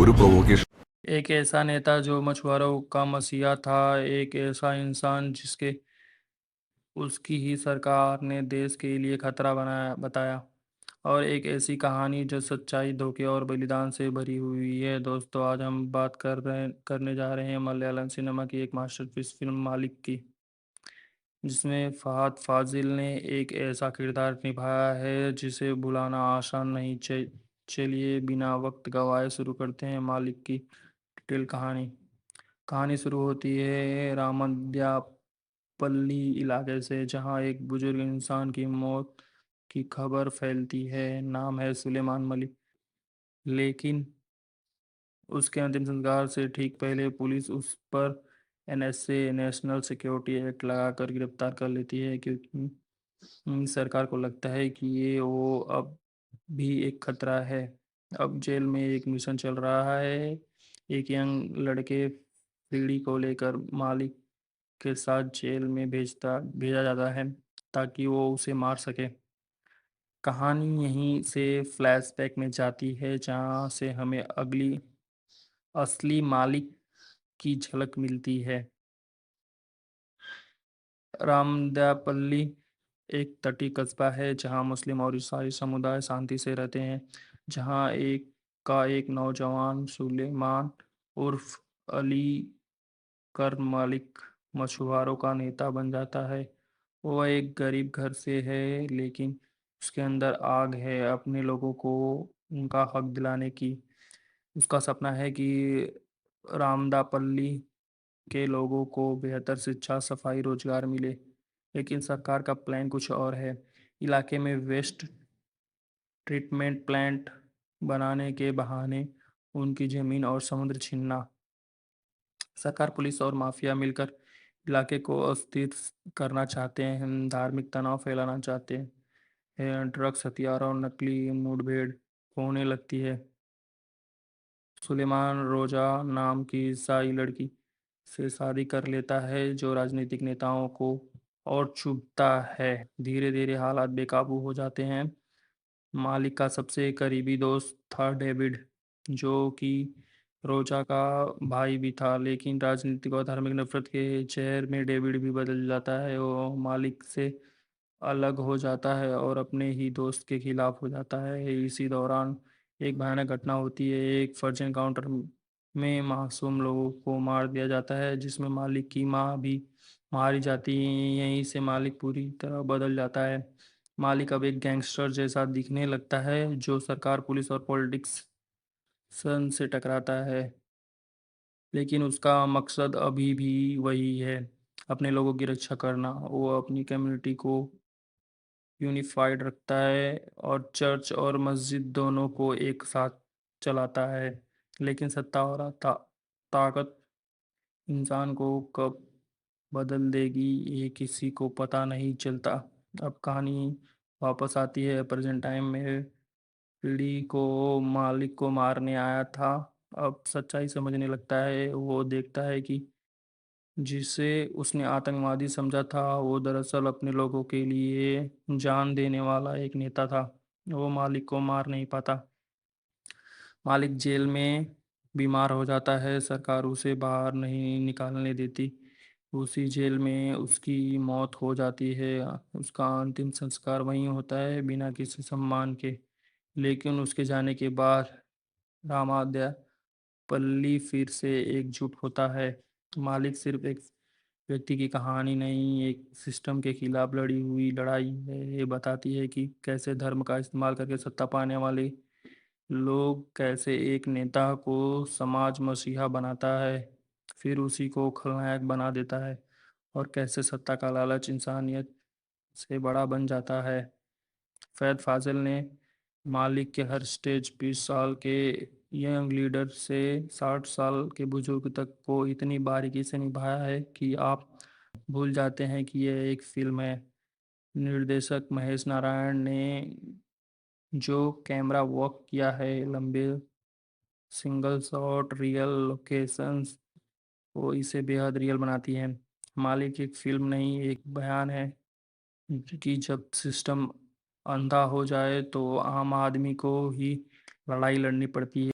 ഒരു പ്രൊവോക്കേഷൻ एक ऐसा नेता जो मछुआरों का मसीहा था, एक ऐसा इंसान जिसके उसकी ही सरकार ने देश के लिए खतरा बनाया बताया, और एक ऐसी कहानी जो सच्चाई, धोखे और बलिदान से भरी हुई है। दोस्तों, आज हम बात करने जा रहे हैं मलयालम सिनेमा की एक मास्टरपीस फिल्म मालिक की, जिसमें फहद फाजिल ने एक ऐसा किरदार निभाया है जिसे भुलाना आसान नहीं। चलिए बिना वक्त गवाए शुरू करते हैं मालिक की डिटेल कहानी। कहानी शुरू होती है रामद्यापल्ली इलाके से, जहां एक बुजुर्ग इंसान की मौत की खबर फैलती है। नाम है सुलेमान मलिक, लेकिन उसके अंतिम संस्कार से ठीक पहले पुलिस उस पर एनएसए नेशनल सिक्योरिटी एक्ट लगाकर गिरफ्तार कर लेती है, क्योंकि सरकार को लगता है कि ये वो अब भी एक खतरा है। अब जेल में एक मिशन चल रहा है। एक यंग लड़के पीढ़ी को लेकर मालिक के साथ जेल में भेजा जाता है ताकि वो उसे मार सके। कहानी यहीं से फ्लैशबैक में जाती है, जहाँ से हमें अगली असली मालिक की झलक मिलती है। रामदापल्ली एक तटीय कस्बा है जहाँ मुस्लिम और ईसाई समुदाय शांति से रहते हैं। जहाँ एक नौजवान सुलेमान उर्फ अली कर मालिक मछुआरों का नेता बन जाता है। वो एक गरीब घर से है, लेकिन उसके अंदर आग है अपने लोगों को उनका हक दिलाने की। उसका सपना है कि रामदापल्ली के लोगों को बेहतर शिक्षा, सफाई, रोजगार मिले। लेकिन सरकार का प्लान कुछ और है। इलाके में वेस्ट ट्रीटमेंट प्लांट बनाने के बहाने उनकी जमीन और समुद्र छीनना। सरकार, पुलिस और माफिया मिलकर इलाके को अस्थिर करना चाहते हैं, धार्मिक तनाव फैलाना चाहते हैं, ड्रग्स, हथियार और नकली मुठभेड़ होने लगती है। सुलेमान रोजा नाम की ईसाई लड़की से शादी कर लेता है, जो राजनीतिक नेताओं को और चुभता है। धीरे धीरे हालात बेकाबू हो जाते हैं। मालिक का सबसे करीबी दोस्त था डेविड, जो कि रोजा का भाई भी था, लेकिन राजनीतिक और धार्मिक नफरत के जहर में डेविड भी बदल जाता है। वो मालिक से अलग हो जाता है और अपने ही दोस्त के खिलाफ हो जाता है। इसी दौरान एक भयानक घटना होती है। एक फर्ज एनकाउंटर में मासूम लोगों को मार दिया जाता है, जिसमें मालिक की माँ भी मारी जाती है। यहीं से मालिक पूरी तरह बदल जाता है। मालिक अब एक गैंगस्टर जैसा दिखने लगता है, जो सरकार, पुलिस और पॉलिटिक्स सन से टकराता है। लेकिन उसका मकसद अभी भी वही है, अपने लोगों की रक्षा करना। वो अपनी कम्युनिटी को यूनिफाइड रखता है और चर्च और मस्जिद दोनों को एक साथ चलाता है। लेकिन सत्ता और ताकत इंसान को कब बदल देगी, ये किसी को पता नहीं चलता। अब कहानी वापस आती है प्रेजेंट टाइम में। पीढ़ी को मालिक को मारने आया था, अब सच्चाई समझने लगता है। वो देखता है कि जिसे उसने आतंकवादी समझा था, वो दरअसल अपने लोगों के लिए जान देने वाला एक नेता था। वो मालिक को मार नहीं पाता। मालिक जेल में बीमार हो जाता है, सरकार उसे बाहर नहीं निकालने देती। उसी जेल में उसकी मौत हो जाती है। उसका अंतिम संस्कार वहीं होता है, बिना किसी सम्मान के। लेकिन उसके जाने के बाद रामादया पल्ली फिर से एकजुट होता है। मालिक सिर्फ एक व्यक्ति की कहानी नहीं, एक सिस्टम के खिलाफ लड़ी हुई लड़ाई है। ये बताती है कि कैसे धर्म का इस्तेमाल करके सत्ता पाने वाले लोग, कैसे एक नेता को समाज मसीहा बनाता है, फिर उसी को खलनायक बना देता है, और कैसे सत्ता का लालच इंसानियत से बड़ा बन जाता है। फैद फाजिल ने मालिक के हर स्टेज, 20 साल के यंग लीडर से 60 साल के बुजुर्ग तक को इतनी बारीकी से निभाया है कि आप भूल जाते हैं कि यह एक फिल्म है। निर्देशक महेश नारायण ने जो कैमरा वर्क किया है, लंबे सिंगल शॉट, रियल लोकेशंस, वो इसे बेहद रियल बनाती है। मालिक एक फिल्म नहीं, एक बयान है कि जब सिस्टम अंधा हो जाए तो आम आदमी को ही लड़ाई लड़नी पड़ती है।